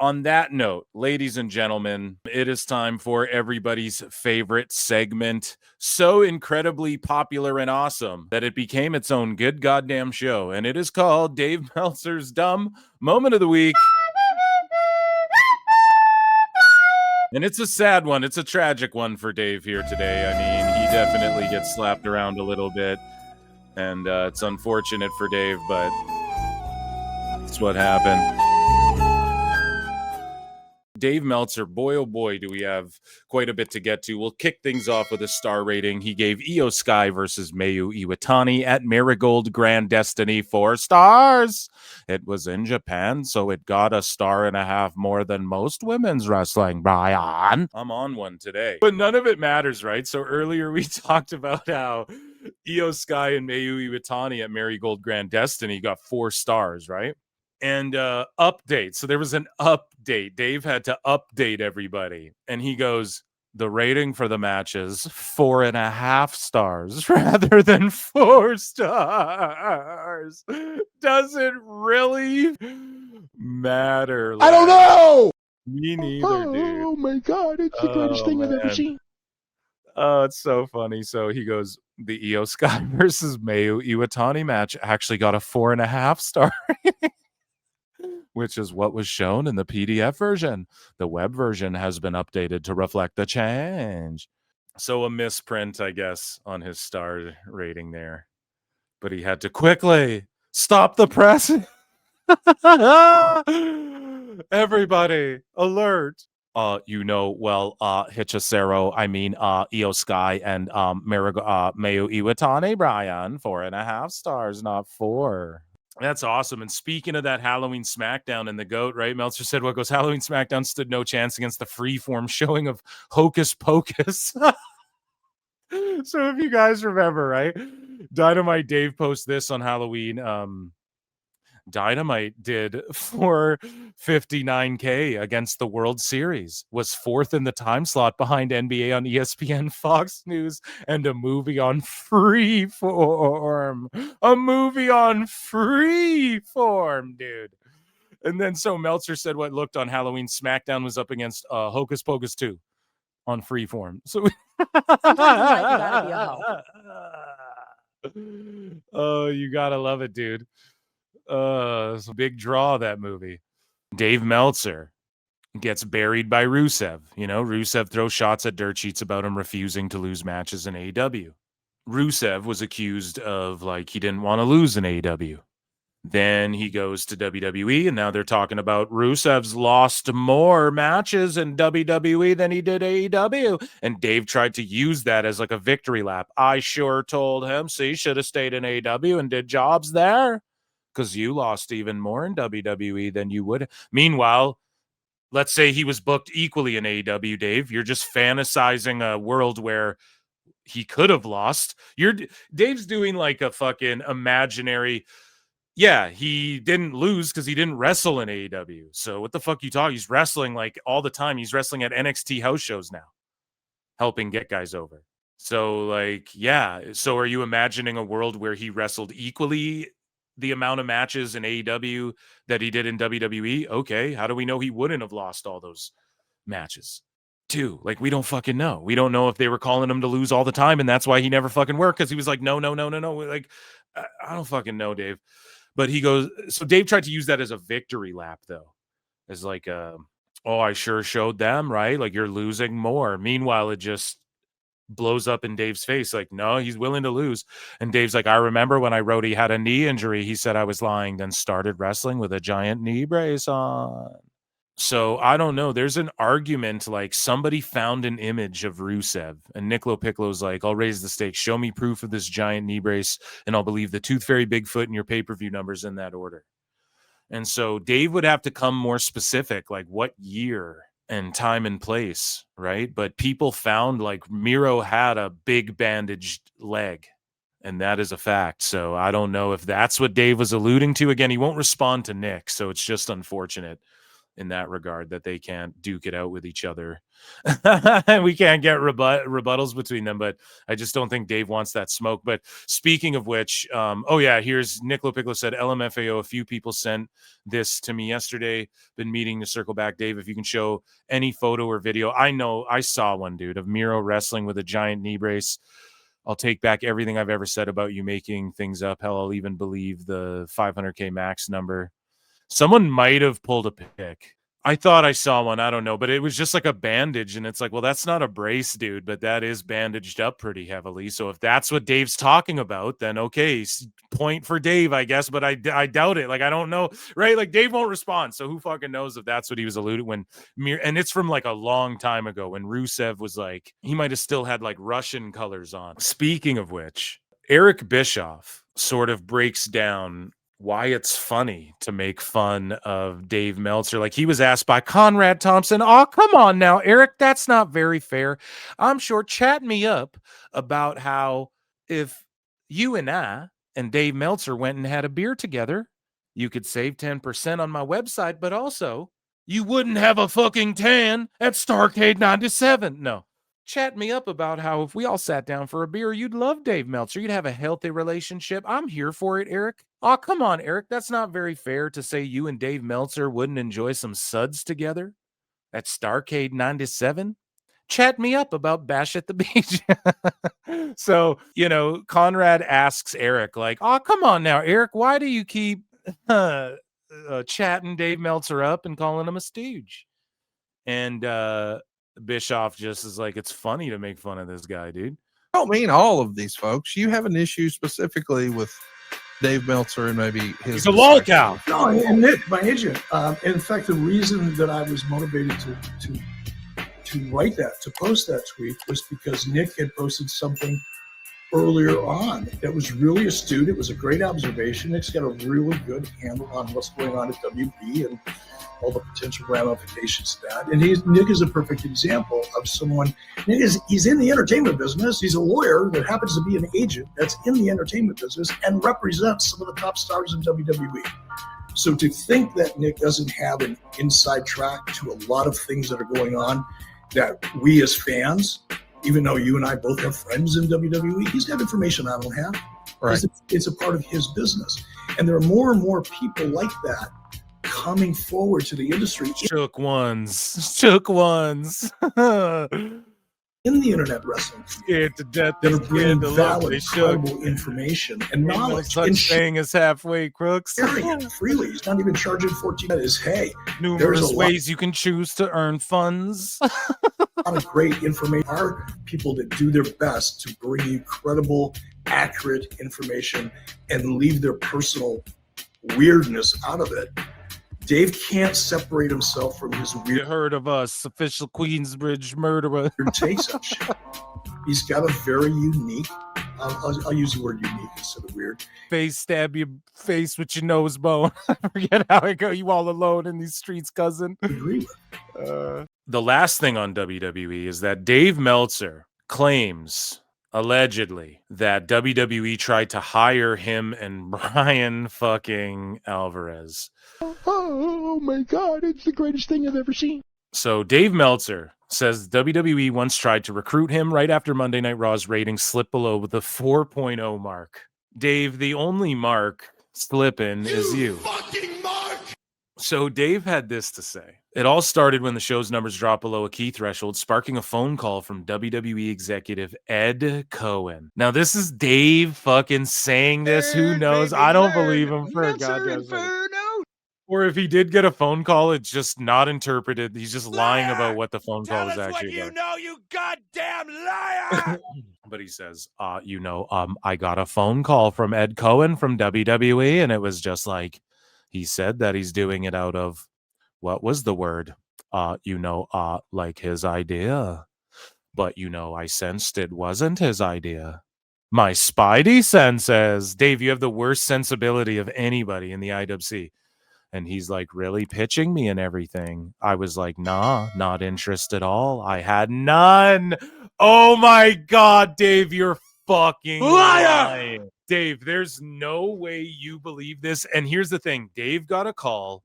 on that note, ladies and gentlemen, it is time for everybody's favorite segment. So incredibly popular and awesome that it became its own good goddamn show. And it is called Dave Meltzer's Dumb Moment of the Week. And it's a sad one. It's a tragic one for Dave here today. I mean, he definitely gets slapped around a little bit. And it's unfortunate for Dave, but it's what happened. Dave Meltzer, boy, oh boy, do we have quite a bit to get to. We'll kick things off with a star rating. He gave Io Sky versus Mayu Iwatani at Marigold Grand Destiny 4 stars. It was in Japan, so it got a 1.5 stars more than most women's wrestling, Brian. I'm on one today. But none of it matters, right? So earlier we talked about how Io Sky and Mayu Iwatani at Marigold Grand Destiny got 4 stars, right? And update. So there was an update. Dave had to update everybody. And he goes, the rating for the match is 4.5 stars rather than 4 stars. Does it really matter? I don't know. Me neither, dude. Oh my God. It's the greatest thing I've ever seen. Oh, it's so funny. So he goes, the Io Sky versus Mayu Iwatani match actually got a 4.5 star rating. Which is what was shown in the PDF version. The web version has been updated to reflect the change. So a misprint, I guess, on his star rating there. But he had to quickly stop the press. Everybody, alert. Hichisero, Io Sky and Mayu Iwatani, Brian, 4.5 stars, not 4. That's awesome. And speaking of that Halloween SmackDown and the GOAT, right? Meltzer said, what goes, Halloween SmackDown stood no chance against the freeform showing of Hocus Pocus. So if you guys remember, right? Dynamite Dave posts this on Halloween. Dynamite did 459K against the World Series, was 4th in the time slot behind NBA on ESPN, Fox News, and a movie on Freeform. A movie on Freeform, dude. And then so Meltzer said what looked on Halloween SmackDown was up against Hocus Pocus 2 on Freeform. So oh, you gotta love it, dude. It's a big draw, that movie. Dave Meltzer gets buried by Rusev. You know, Rusev throws shots at dirt sheets about him refusing to lose matches in AEW. Rusev was accused of, he didn't want to lose in AEW. Then he goes to WWE, and now they're talking about Rusev's lost more matches in WWE than he did AEW. And Dave tried to use that as a victory lap. I sure told him, see, should have stayed in AEW and did jobs there. Because you lost even more in WWE than you would. Meanwhile, let's say he was booked equally in AEW, Dave. You're just fantasizing a world where he could have lost. Dave's doing a fucking imaginary. Yeah, he didn't lose because he didn't wrestle in AEW. So what the fuck you talking? He's wrestling all the time. He's wrestling at NXT house shows now, helping get guys over. So yeah. So are you imagining a world where he wrestled equally the amount of matches in AEW that he did in WWE? Okay, how do we know he wouldn't have lost all those matches? Too, we don't fucking know. We don't know if they were calling him to lose all the time, and that's why he never fucking worked, because he was no. I don't fucking know, Dave. But he goes, so Dave tried to use that as a victory lap, though. As oh, I sure showed them, right? You're losing more. Meanwhile, it just blows up in Dave's face. No, he's willing to lose. And Dave's I remember when I wrote he had a knee injury, he said I was lying, then started wrestling with a giant knee brace on. So I don't know. There's an argument somebody found an image of Rusev, and Niccolo Piccolo's I'll raise the stakes. Show me proof of this giant knee brace, and I'll believe the Tooth Fairy, Bigfoot, and your pay-per-view numbers in that order. And so Dave would have to come more specific, what year and time and place, right? But people found Miro had a big bandaged leg, and that is a fact. So I don't know if that's what Dave was alluding to. Again, he won't respond to Nick, so it's just unfortunate. in that regard, that they can't duke it out with each other. We can't get rebuttals between them, but I just don't think Dave wants that smoke. But speaking of which, here's Nicola Piccolo said, LMFAO, a few people sent this to me yesterday. Been meeting to circle back. Dave, if you can show any photo or video. I know I saw one, dude, of Miro wrestling with a giant knee brace. I'll take back everything I've ever said about you making things up. Hell, I'll even believe the 500K max number. Someone might have pulled a pic. I thought I saw one. I don't know, but it was just like a bandage. And it's like, well, that's not a brace, dude, but that is bandaged up pretty heavily. So if that's what Dave's talking about, then okay, point for Dave, I guess. But I doubt it. Like, I don't know, right? Like, Dave won't respond. So who fucking knows if that's what he was alluding when and it's from like a long time ago when Rusev was like, he might have still had like Russian colors on. Speaking of which, Eric Bischoff sort of breaks down why it's funny to make fun of Dave Meltzer. Like, he was asked by Conrad Thompson, oh, come on now, Eric, that's not very fair. I'm sure, chat me up about how if you and I and Dave Meltzer went and had a beer together, you could save 10% on my website, but also you wouldn't have a fucking tan at Starrcade 97. No. Chat me up about how if we all sat down for a beer, you'd love Dave Meltzer. You'd have a healthy relationship. I'm here for it, Eric. Oh, come on, Eric. That's not very fair to say you and Dave Meltzer wouldn't enjoy some suds together at Starrcade 97. Chat me up about Bash at the Beach. So, Conrad asks Eric, like, oh, come on now, Eric. Why do you keep chatting Dave Meltzer up and calling him a stooge? And Bischoff just is like, it's funny to make fun of this guy, dude. I don't mean all of these folks. You have an issue specifically with Dave Meltzer and maybe his. He's a lolcow. No, and Nick, my agent. In fact, the reason that I was motivated to write that, to post that tweet, was because Nick had posted something earlier on that was really astute. It was a great observation. Nick's got a really good handle on what's going on at WB and all the potential ramifications of that. And Nick is a perfect example of someone. He's in the entertainment business. He's a lawyer that happens to be an agent that's in the entertainment business and represents some of the top stars in WWE. So to think that Nick doesn't have an inside track to a lot of things that are going on that we as fans, even though you and I both have friends in WWE, he's got information I don't have. Right. It's a part of his business. And there are more and more people like that coming forward to the industry. Shook ones. In the internet wrestling. Scared to death. That are bringing valid, credible information and knowledge. No such thing as halfway crooks. Sharing it freely. He's not even charging $14. Hey, numerous ways you can choose to earn funds. A lot of great information. Are people that do their best to bring you credible, accurate information and leave their personal weirdness out of it. Dave can't separate himself from his weird. You heard of us, official Queensbridge murderer. Takes up shit. He's got a very unique. I'll use the word unique instead of weird. Face stab your face with your nose bone. I forget how it go. You all alone in these streets, cousin. I agree with. The last thing on WWE is that Dave Meltzer claims, allegedly, that WWE tried to hire him and Brian fucking Alvarez. Oh my God, it's the greatest thing I've ever seen. So Dave Meltzer says WWE once tried to recruit him right after Monday Night Raw's ratings slipped below the 4.0 mark. Dave, the only mark slipping is you. Fucking Mark! So Dave had this to say. It all started when the show's numbers dropped below a key threshold, sparking a phone call from WWE executive Ed Cohen. Now, this is Dave fucking saying this. Who knows? I don't believe him for a goddamn second. Or if he did get a phone call, it's just not interpreted. He's just lying about what the phone call was actually about. Tell us what you know, you goddamn liar! But he says, I got a phone call from Ed Cohen from WWE, and it was just like, he said that he's doing it out of, what was the word? Like his idea. But, I sensed it wasn't his idea. My spidey senses. Dave, you have the worst sensibility of anybody in the IWC. And he's like, really pitching me and everything. I was like, nah, not interested at all. I had none. Oh my God, Dave, you're fucking lying. Dave, there's no way you believe this. And here's the thing. Dave got a call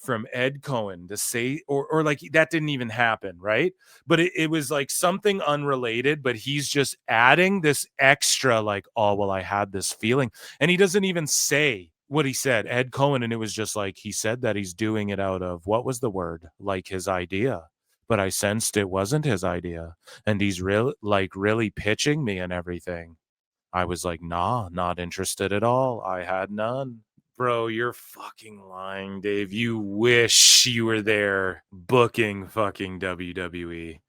from Ed Cohen to say, or like that didn't even happen, right? But it was like something unrelated, but he's just adding this extra, like, oh, well, I had this feeling. And he doesn't even say what he said, Ed Cohen. And it was just like, he said that he's doing it out of, what was the word? Like his idea. But I sensed it wasn't his idea. And he's really pitching me and everything. I was like, nah, not interested at all. I had none. Bro, you're fucking lying, Dave. You wish you were there booking fucking WWE.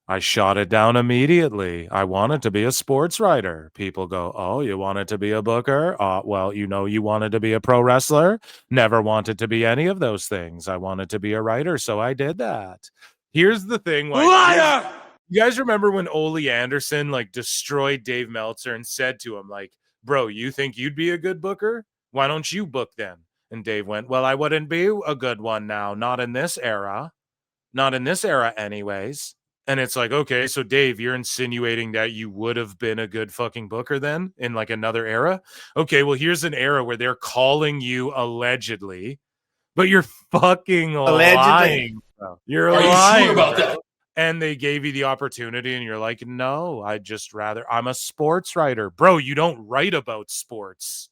I shot it down immediately. I wanted to be a sports writer. People go, oh, you wanted to be a booker? Well, you wanted to be a pro wrestler? Never wanted to be any of those things. I wanted to be a writer, so I did that. Here's the thing. Liar! You guys remember when Ole Anderson like destroyed Dave Meltzer and said to him, like, bro, you think you'd be a good booker? Why don't you book them? And Dave went, well, I wouldn't be a good one now. Not in this era. Not in this era anyways. And it's like, okay, so Dave, you're insinuating that you would have been a good fucking booker then in like another era? Okay, well, here's an era where they're calling you allegedly, but you're fucking lying. Bro. You're lying. You sure about that? And they gave you the opportunity and you're like, no, I'm a sports writer. Bro, you don't write about sports.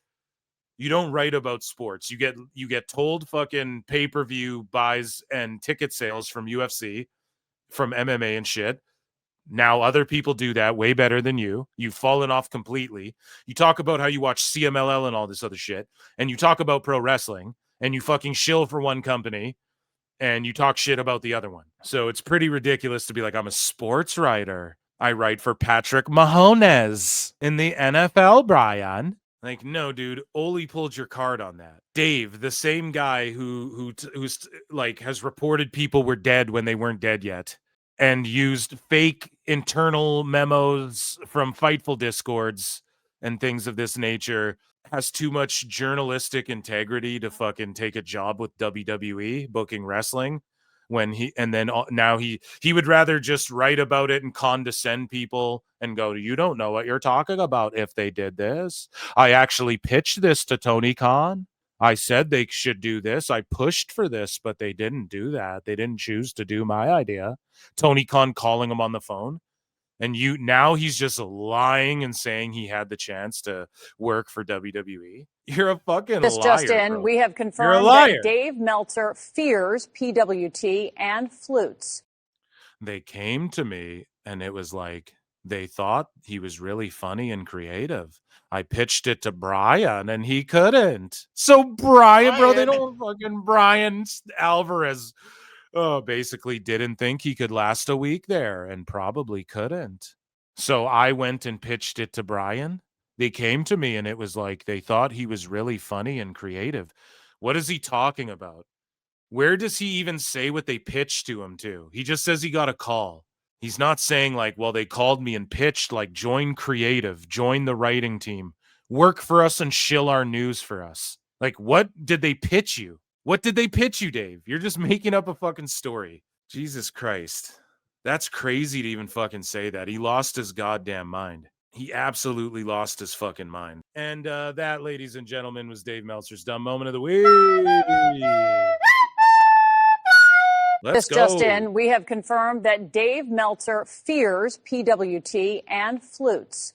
You don't write about sports. You get told fucking pay-per-view buys and ticket sales from UFC, from MMA and shit. Now other people do that way better than you. You've fallen off completely. You talk about how you watch CMLL and all this other shit, and you talk about pro wrestling, and you fucking shill for one company, and you talk shit about the other one. So it's pretty ridiculous to be like, I'm a sports writer. I write for Patrick Mahomes in the NFL, Brian. Like, no, dude, Ole pulled your card on that. Dave, the same guy who's like has reported people were dead when they weren't dead yet and used fake internal memos from Fightful Discords and things of this nature, has too much journalistic integrity to fucking take a job with WWE booking wrestling now he would rather just write about it and condescend people and go, you don't know what you're talking about if they did this. I actually pitched this to Tony Khan. I said they should do this. I pushed for this, but they didn't do that. They didn't choose to do my idea. Tony Khan calling him on the phone. And now he's just lying and saying he had the chance to work for WWE. You're a fucking liar. Just in, bro. We have confirmed that Dave Meltzer fears PWT and flutes. They came to me and it was like they thought he was really funny and creative. I pitched it to Brian and he couldn't. So Brian, bro, they don't fucking Brian Alvarez. Basically didn't think he could last a week there and probably couldn't. So I went and pitched it to Brian. They came to me and it was like they thought he was really funny and creative. What is he talking about? Where does he even say what they pitched to him to? He just says he got a call. He's not saying like, well, they called me and pitched, like, join creative, join the writing team, work for us and shill our news for us. Like, what did they pitch you? What did they pitch you, Dave? You're just making up a fucking story. Jesus Christ. That's crazy to even fucking say that. He lost his goddamn mind. He absolutely lost his fucking mind. And that, ladies and gentlemen, was Dave Meltzer's Dumb Moment of the Week. Let's go. Just in, we have confirmed that Dave Meltzer fears PWT and flutes.